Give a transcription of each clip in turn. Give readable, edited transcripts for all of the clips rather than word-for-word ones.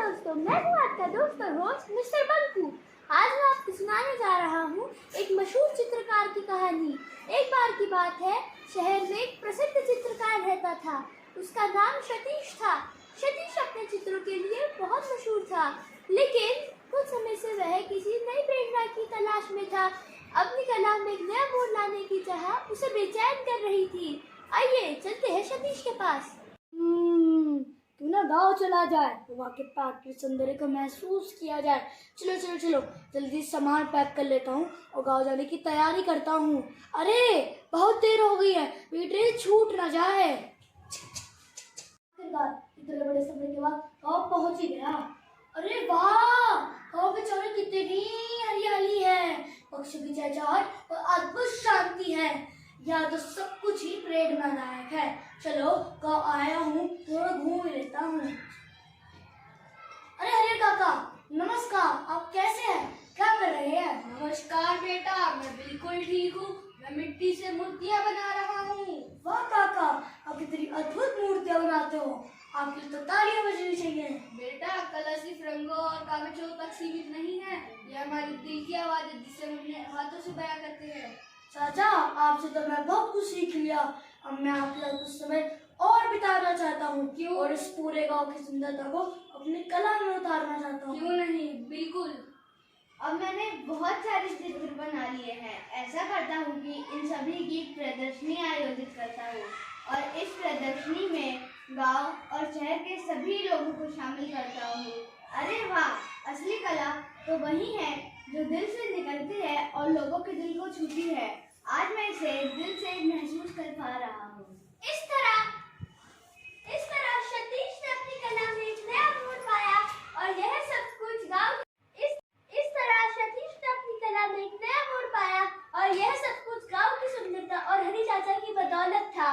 दोस्तों, मैं हूँ आपका दोस्त और होस्ट मिस्टर बंकू। आज मैं आपको सुनाने जा रहा हूँ एक मशहूर चित्रकार की कहानी। एक बार की बात है, शहर में एक प्रसिद्ध चित्रकार रहता था। उसका नाम सतीश था। सतीश अपने चित्रों के लिए बहुत मशहूर था, लेकिन कुछ समय से वह किसी नई प्रेरणा की तलाश में था। अपनी कला में एक नया मोड़ लाने की चाह उसे बेचैन कर रही थी। आइए चलते हैं सतीश के पास। तू ना गाँव चला जाए, वहाँ के पार्क के सौंदर्य को महसूस किया जाए। चलो चलो चलो, जल्दी सामान पैक कर लेता हूँ और गाँव जाने की तैयारी करता हूँ। अरे बहुत देर हो गई है, मेरी ट्रेन छूट ना जाए। इतने बड़े समय के बाद गाँव पहुँच ही गया। अरे वाह, गाँव के चारों कितनी हरियाली है, पक्षियों की चहचहाहट और अद्भुत शांति है। यहाँ तो सब कुछ ही प्रेरणादायक है। चलो गाँव आया हूँ, थोड़ा घूम लेता हूँ। अरे हरियर काका, नमस्कार, आप कैसे हैं? क्या कर रहे हैं? नमस्कार बेटा, मैं बिल्कुल ठीक हूँ। मैं मिट्टी से मूर्तियाँ बना रहा हूँ। वाह काका, आप कितनी अद्भुत मूर्तियाँ बनाते हो। आपके लिए तो तालियां बजनी चाहिए। बेटा, कला सिर्फ रंगों और कागजों तक सीमित नहीं है। यह हमारी दिल की आवाज है, जिसे हम अपने हाथों से बयां करते हैं। चाचा, आपसे तो मैं बहुत कुछ सीख लिया। अब मैं आपके साथ कुछ समय और बिताना चाहता हूँ। क्यों? और इस पूरे गांव की सुंदरता को अपनी कला में उतारना चाहता हूँ। क्यों नहीं, बिल्कुल। अब मैंने बहुत सारे चित्र बना लिए हैं। ऐसा करता हूँ कि इन सभी की प्रदर्शनी आयोजित करता हूँ और इस प्रदर्शनी में गांव और शहर के सभी लोगों को शामिल करता हूँ। अरे वाह, असली कला तो वही है जो दिल से निकलती है और लोगों के दिल को छूती है। आज मैं इसे दिल से महसूस कर पा रहा हूँ। इस तरह सतीश ने अपनी कला में एक नया मोड़ पाया और यह सब कुछ गाँव की सुंदरता और हरी चाचा की बदौलत था।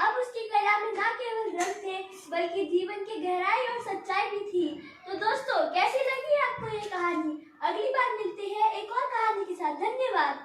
अब उसकी कला में न केवल रंग थे, बल्कि जीवन की गहराई और सच्चाई भी थी। तो दोस्तों, कैसी लगी आपको ये कहानी? अगली बार मिलते हैं एक और कहानी के साथ। धन्यवाद।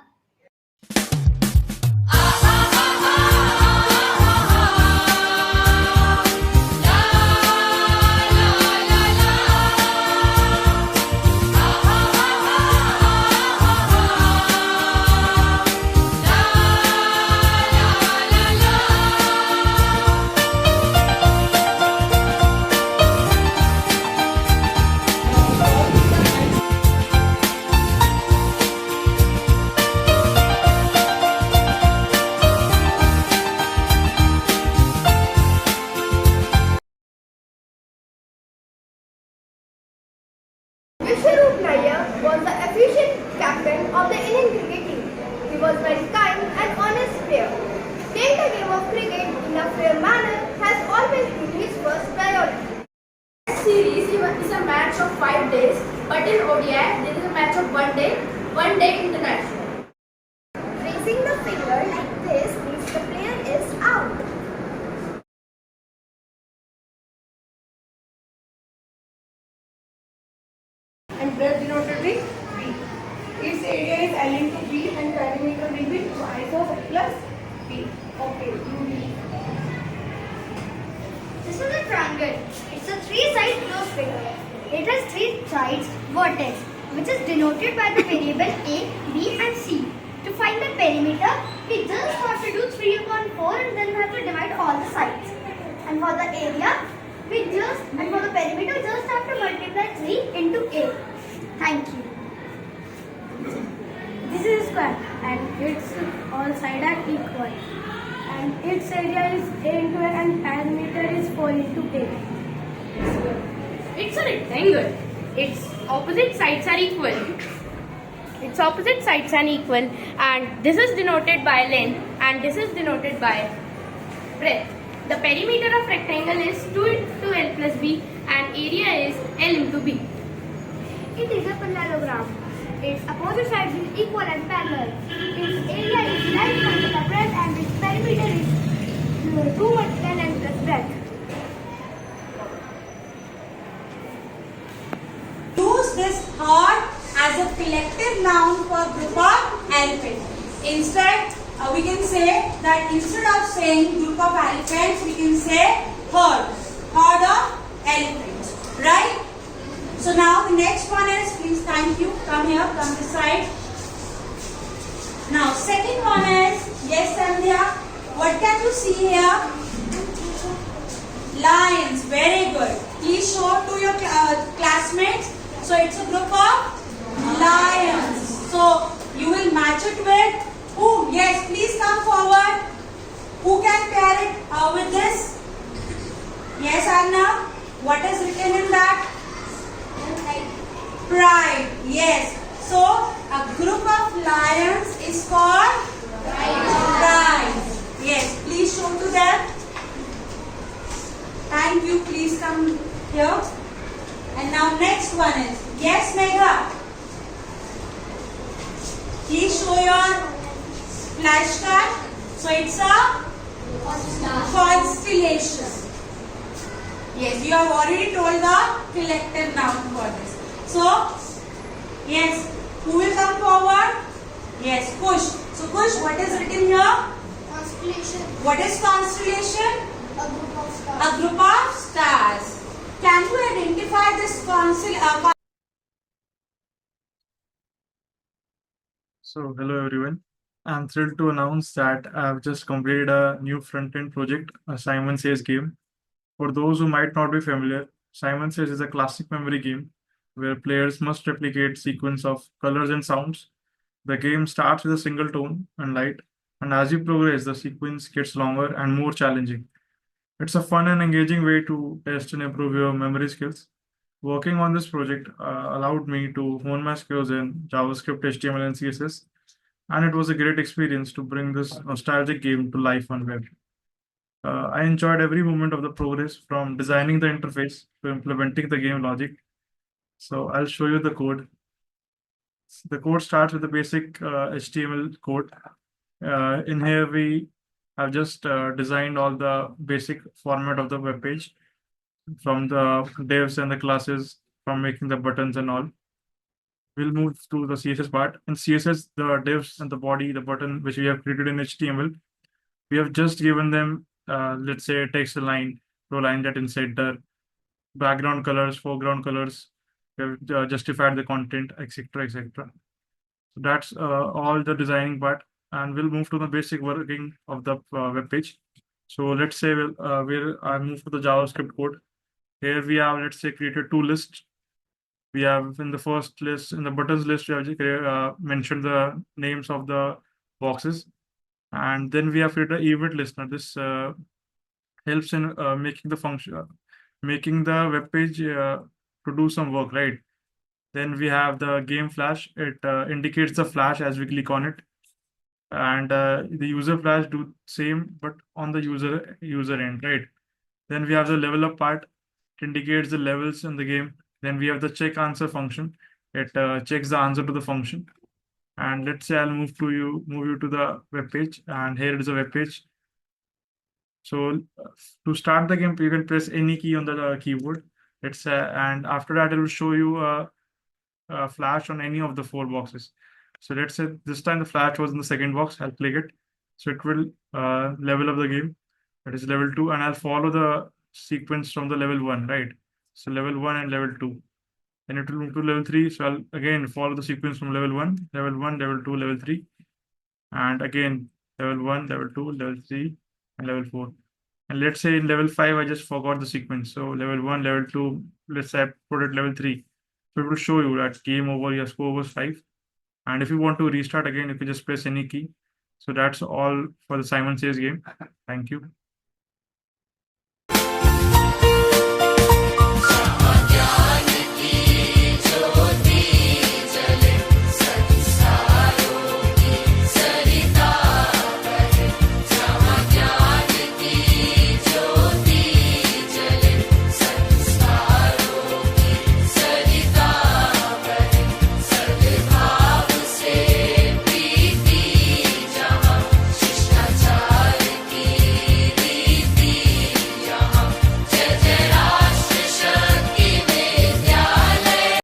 Vishwaroop Nair was the efficient captain of the Indian cricket team. He was very kind and honest player. Playing the game of cricket in a fair manner has always been his first priority. This series is a match of 5 days, but in ODI there is a match of 1 day international. Raising the finger like this means the player is out. And breadth denoted with B. Its area is L into B and perimeter will be twice of plus B. Okay, UB. This is a triangle. It's a three-sided closed figure. It has three sides, vertex, which is denoted by the variable A, B and C. To find the perimeter, we just have to do 3/4 and then we have to divide all the sides. And for the area, and for the perimeter, just have to multiply 3 into A. Thank you. This is a square and its all sides are equal. And its area is A into A and perimeter is 4 into A. It's a rectangle. Its opposite sides are equal. And this is denoted by length and this is denoted by breadth. The perimeter of rectangle is 2 into L plus B and area is L into B. It is a parallelogram. Its opposite sides are equal and parallel. Its area is length minus the breadth and its perimeter is 2 multiplied length plus breadth. Use this heart as a collective noun for group of elephants. Instead, we can say that instead of saying group of elephants, we can say herd of elephants, right? So now the next one is, please, thank you, come here, come this side. Now second one is, yes Sandhya, what can you see here? Lions, very good. Please show to your classmates. So it's a group of lions. So you will match it with who? Yes, please come forward. Who can pair it with this? Yes, Anna. What is written in that? Pride. Yes. So a group of lions is called pride. Yes. Please show to them. Thank you. Please come here. And now next one is, yes, Megha. Please show your flashcard. So it's a constellation. Yes, you have already told the collective noun for this. So, yes, who will come forward? Yes, Kush. So Kush, what is written here? Constellation. What is constellation? A group of stars. A group of stars. Can you identify this constellation? So, hello everyone. I'm thrilled to announce that I've just completed a new front-end project, a Simon Says game. For those who might not be familiar, Simon Says is a classic memory game where players must replicate sequence of colors and sounds. The game starts with a single tone and light, and as you progress, the sequence gets longer and more challenging. It's a fun and engaging way to test and improve your memory skills. Working on this project allowed me to hone my skills in JavaScript, HTML, and CSS, and it was a great experience to bring this nostalgic game to life on web. I enjoyed every moment of the progress, from designing the interface to implementing the game logic. So I'll show you the code. The code starts with the basic HTML code. In here, we have just designed all the basic format of the web page, from the divs and the classes, from making the buttons and all. We'll move to the CSS part. In CSS, the divs and the body, the button which we have created in HTML, we have just given them, let's say, a text line, row line that inside the background colors, foreground colors. We have justified the content, etc., etc. So that's all the designing part, and we'll move to the basic working of the web page. So let's say I move to the JavaScript code. Here we have, let's say, created two lists. We have in the first list, in the buttons list, we have mentioned the names of the boxes. And then we have created an event listener. This helps in making the function, making the web page to do some work, right? Then we have the game flash. It indicates the flash as we click on it. And the user flash do same, but on the user end, right? Then we have the level up part. It indicates the levels in the game. Then we have the check answer function. It checks the answer to the function. And let's say I'll move you to the web page, and here is a web page. So to start the game, you can press any key on the keyboard. And after that, it will show you a flash on any of the four boxes. So let's say this time the flash was in the second box. I'll click it. So it will level up the game. That is level 2, and I'll follow the sequence from the level 1, right? So level 1 and level 2. Then it will move to level 3. So I'll again follow the sequence from level 1, level 2, level 3. And again, level 1, level 2, level 3, and level 4. And let's say in level 5, I just forgot the sequence. So level 1, level 2, let's say I put it level 3. So it will show you that game over, your score was 5. And if you want to restart again, you can just press any key. So that's all for the Simon Says game. Thank you.